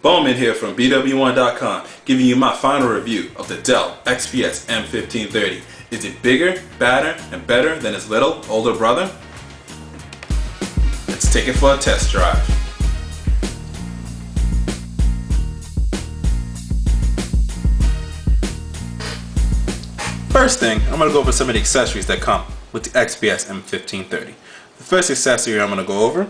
BWOne here from BWOne.com, giving you my final review of the Dell XPS M1530. Is it bigger, badder, and better than its little older brother? Let's take it for a test drive. First thing, I'm going to go over some of the accessories that come with the XPS M1530. The first accessory I'm going to go over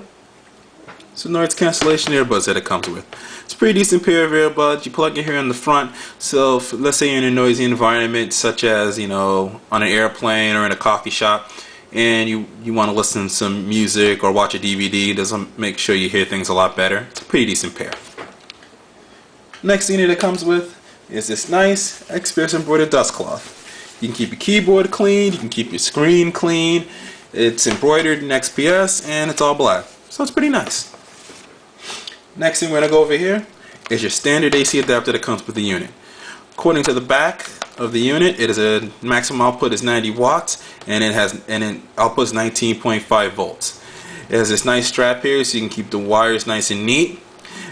is the noise cancellation earbuds that it comes with. It's a pretty decent pair of earbuds. You plug it here in the front, so let's say you're in a noisy environment such as, on an airplane or in a coffee shop, and you want to listen to some music or watch a DVD. This will make sure you hear things a lot better. It's a pretty decent pair. Next thing that it comes with is this nice XPS embroidered dust cloth. You can keep your keyboard clean, you can keep your screen clean. It's embroidered in XPS and it's all black, so it's pretty nice. Next thing we're going to go over here is your standard AC adapter that comes with the unit. According to the back of the unit, it is a maximum output is 90 watts and it outputs 19.5 volts. It has this nice strap here so you can keep the wires nice and neat.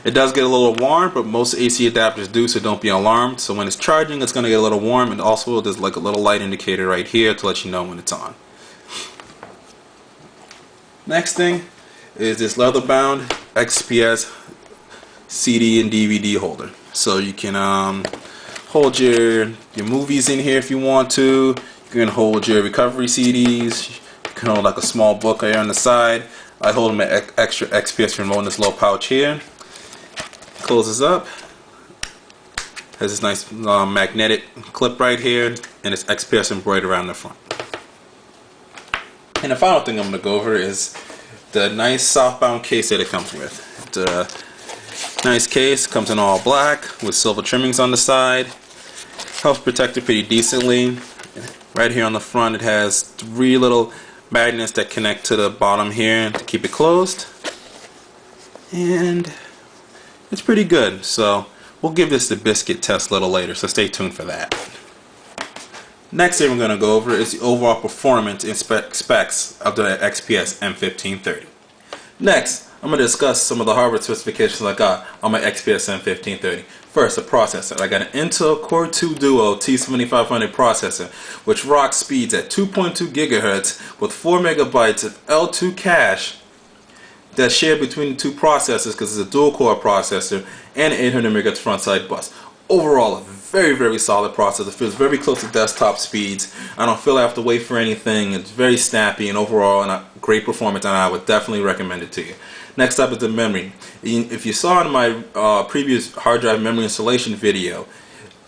It does get a little warm, but most AC adapters do, so don't be alarmed. So when it's charging, it's going to get a little warm, and also there's like a little light indicator right here to let you know when it's on. Next thing is this leather bound XPS CD and DVD holder. So you can hold your movies in here if you want to. You can hold your recovery CDs. You can hold like a small book here on the side. I hold my extra XPS remote in this little pouch here. Closes up. Has this nice magnetic clip right here, and it's XPS embroidered around the front. And the final thing I'm going to go over is the nice southbound case that it comes with. The nice case comes in all black with silver trimmings on the side. Helps protect it pretty decently. Right here on the front it has 3 little magnets that connect to the bottom here to keep it closed. And it's pretty good, so we'll give this the Biscuit test a little later, so stay tuned for that. Next thing we're going to go over is the overall performance and specs of the XPS M1530. Next, I'm going to discuss some of the hardware specifications I got on my XPS M1530. First, the processor. I got an Intel Core 2 Duo T7500 processor, which rocks speeds at 2.2 GHz with 4 MB of L2 cache that's shared between the two processors because it's a dual-core processor and an 800 MHz front-side bus. Overall, a very, very solid processor. It feels very close to desktop speeds. I don't feel I have to wait for anything. It's very snappy and overall a great performance, and I would definitely recommend it to you. Next up is the memory. If you saw in my previous hard drive memory installation video,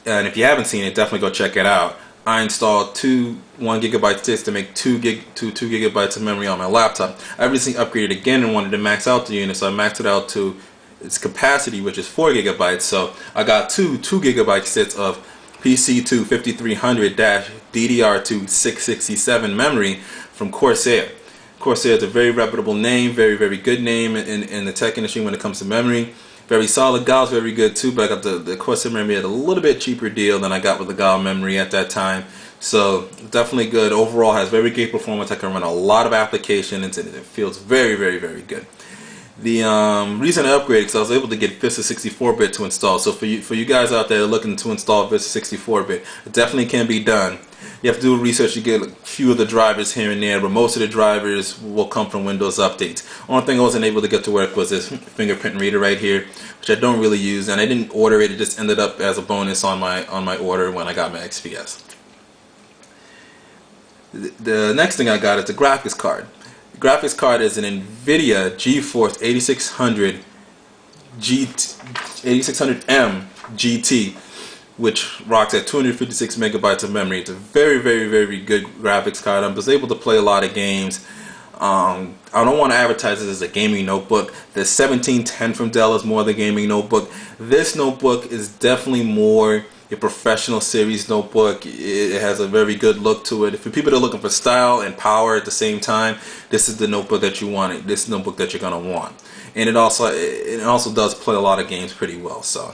and if you haven't seen it, definitely go check it out. I installed 2 1 GB sticks to make 2 GB of memory on my laptop. I recently upgraded again and wanted to max out the unit, so I maxed it out to its capacity, which is 4 GB. So I got 2 2 GB sets of PC2 5300-DDR2 667 memory from Corsair. Corsair is a very reputable name, very, very good name in the tech industry when it comes to memory. Very solid. GAL's very good too, but I got the Corsair memory at a little bit cheaper deal than I got with the GAL memory at that time. So definitely good. Overall, has very good performance. I can run a lot of applications and it feels very, very, very good. The reason I upgraded is I was able to get Vista 64-bit to install. So for you guys out there looking to install Vista 64-bit, it definitely can be done. You have to do research to get a few of the drivers here and there, but most of the drivers will come from Windows updates. Only thing I wasn't able to get to work was this Fingerprint Reader right here, which I don't really use, and I didn't order it. It just ended up as a bonus on my order when I got my XPS. The next thing I got is the graphics card. The graphics card is an NVIDIA GeForce 8600M GT, which rocks at 256 MB of memory. It's a very, very, very good graphics card. I was able to play a lot of games. I don't want to advertise this as a gaming notebook. The 1710 from Dell is more the gaming notebook. This notebook is definitely more a professional series notebook. It has a very good look to it. For people that are looking for style and power at the same time, this is the notebook that you want. This notebook that you're gonna want. And it also does play a lot of games pretty well. So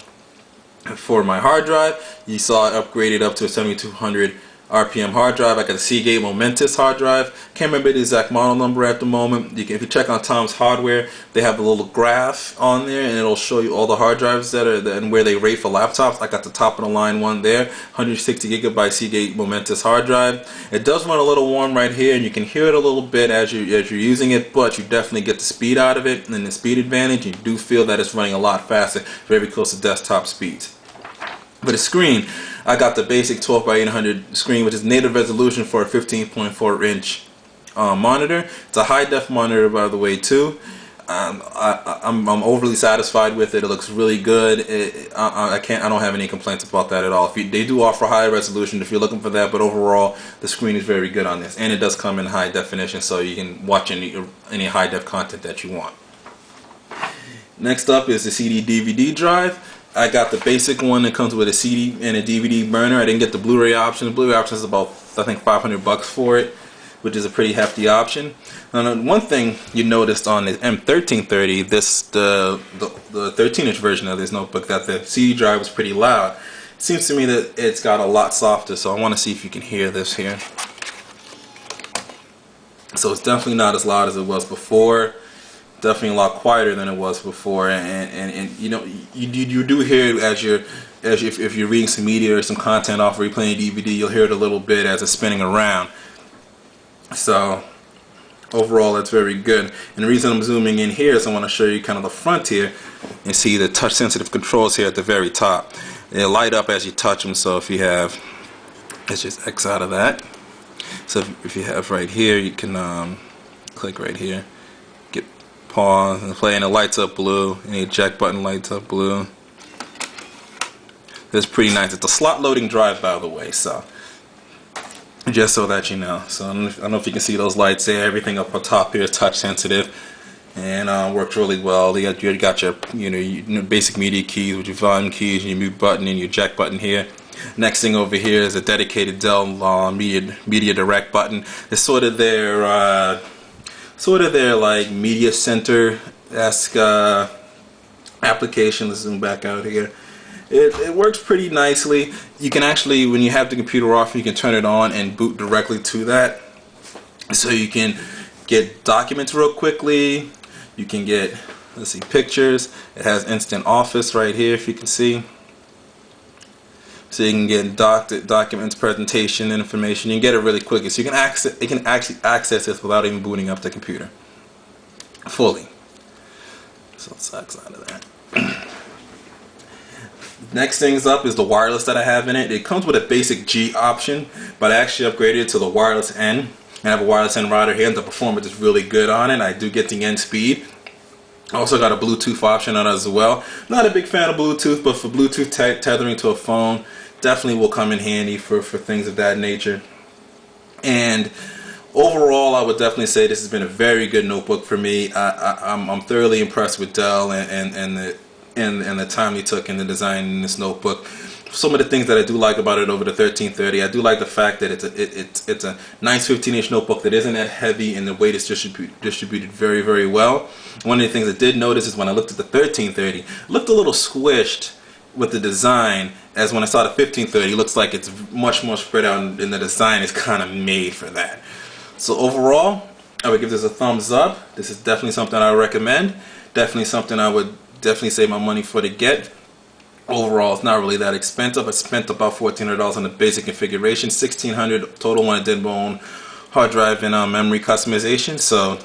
for my hard drive, you saw it upgraded up to a 7200 RPM hard drive. I got a Seagate Momentus hard drive. Can't remember the exact model number at the moment. You can, if you check on Tom's Hardware, they have a little graph on there, and it'll show you all the hard drives that are and where they rate for laptops. I got the top of the line one there, 160 gigabyte Seagate Momentus hard drive. It does run a little warm right here, and you can hear it a little bit as you're using it, but you definitely get the speed out of it and the speed advantage. You do feel that it's running a lot faster, very close to desktop speeds. For the screen, I got the basic 12 by 800 screen, which is native resolution for a 15.4 inch monitor. It's a high def monitor, by the way, too. I'm overly satisfied with it. It looks really good. I don't have any complaints about that at all. They do offer high resolution if you're looking for that, but overall the screen is very good on this, and it does come in high definition, so you can watch any high def content that you want. Next up is the CD DVD drive. I got the basic one that comes with a CD and a DVD burner. I didn't get the Blu-ray option. The Blu-ray option is about, I think, $500 for it, which is a pretty hefty option. And one thing you noticed on the M1530, the 13-inch version of this notebook, that the CD drive was pretty loud. It seems to me that it's got a lot softer, so I want to see if you can hear this here. So it's definitely not as loud as it was before. Definitely a lot quieter than it was before, and you know, you do hear it if you're reading some media or some content off or you're playing a DVD, you'll hear it a little bit as it's spinning around. So overall, that's very good. And the reason I'm zooming in here is I want to show you kind of the front here and see the touch sensitive controls here at the very top. They light up as you touch them. So if you have, let's just X out of that. So if you have right here, you can click right here. Pause and play, and it lights up blue, and the eject button lights up blue. It's pretty nice. It's a slot loading drive, by the way, so just so that you know. So I don't know if you can see those lights there. Everything up on top here is touch sensitive and works really well. You got your your basic media keys with your volume keys and your mute button and your eject button here. Next thing over here is a dedicated Dell Media Direct button. It's sort of their like media center-esque application. Let's zoom back out here. It works pretty nicely. You can actually, when you have the computer off, you can turn it on and boot directly to that. So you can get documents real quickly. You can get, let's see, pictures. It has instant office right here, if you can see. So you can get documents, presentation, information. You can get it really quickly. So you can actually access this without even booting up the computer fully. So let's X out of that. Next things up is the wireless that I have in it. It comes with a basic G option, but I actually upgraded it to the wireless N. I have a wireless N router here, and the performance is really good on it. I do get the N speed. I also got a Bluetooth option on it as well. Not a big fan of Bluetooth, but for Bluetooth tethering to a phone, definitely will come in handy for things of that nature. And overall, I would definitely say this has been a very good notebook for me. I'm thoroughly impressed with Dell and the time they took in the design in this notebook. Some of the things that I do like about it over the 1330, I do like the fact that it's a nice 15-inch notebook that isn't that heavy, and the weight is distributed very, very well. One of the things I did notice is when I looked at the 1330, it looked a little squished with the design, as when I saw the 1530, it looks like it's much more spread out, and the design is kind of made for that. So overall, I would give this a thumbs up. This is definitely something I would recommend. Definitely something I would definitely save my money for to get. Overall, it's not really that expensive. I spent about $1,400 on the basic configuration, $1,600 total on a BWOne hard drive and memory customization. So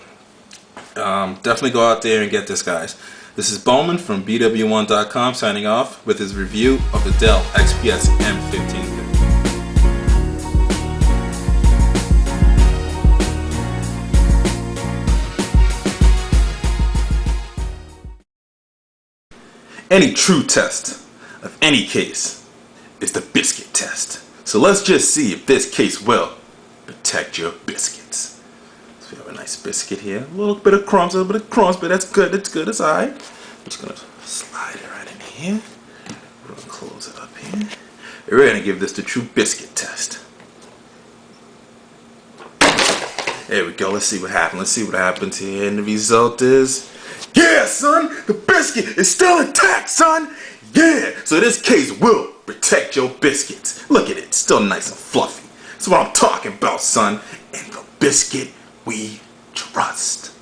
definitely go out there and get this, guys. This is Bowman from BWOne.com signing off with his review of the Dell XPS M1530. Any true test of any case is the Biscuit test. So let's just see if this case will protect your biscuits. So we have a nice biscuit here. A little bit of crumbs, but that's good. That's good. It's alright. I'm just gonna slide it right in here. We're gonna close it up here. We're gonna give this the true biscuit test. There we go. Let's see what happens. Let's see what happens here. And the result is, yeah, son, the biscuit is still intact, son. Yeah, so this case will protect your biscuits. Look at it, still nice and fluffy. That's what I'm talking about, son. And the biscuit we trust.